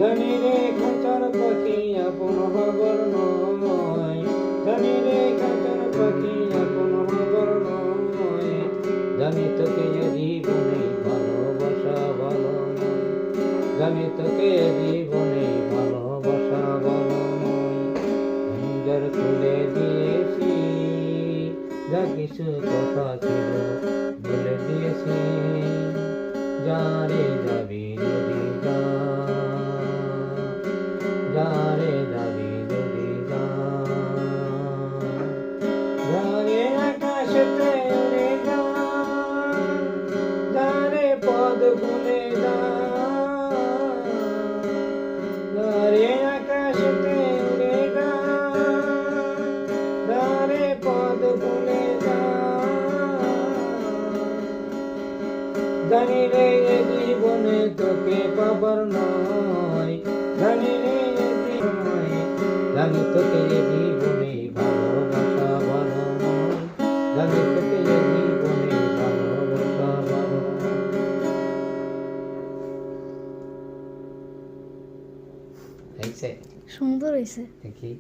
জানি রে খাঁচার পাখি আপন হবার নয়, জানি রে খাঁচার পাখি আপন হবার নয়, জানি তোকে জীবনে ভালোবাসা ভালো নয়, জানি তোকে জীবনে ভালোবাসা ভালো নয়। নিজের তুলে দিয়েছি যা কিছু কথা ছিল বলে দিয়েছি, যারে যাবি যদি যা, যারে যাবি যদি যা, যারে আকাশেতে উড়ে যা, যারে পদ ভুলে যা, যারে আকাশেতে উড়ে যা, যারে পদ ভুলে যা। জানি রে এ জীবনে তোকে পাবার নয়, জানি রে এ জীবনে, জানি তোকে এ জীবনে ভালোবাসা ভালো নয়, জানি তোকে এ জীবনে ভালোবাসা ভালো নয়। হয়েছে? সুন্দর হয়েছে। দেখি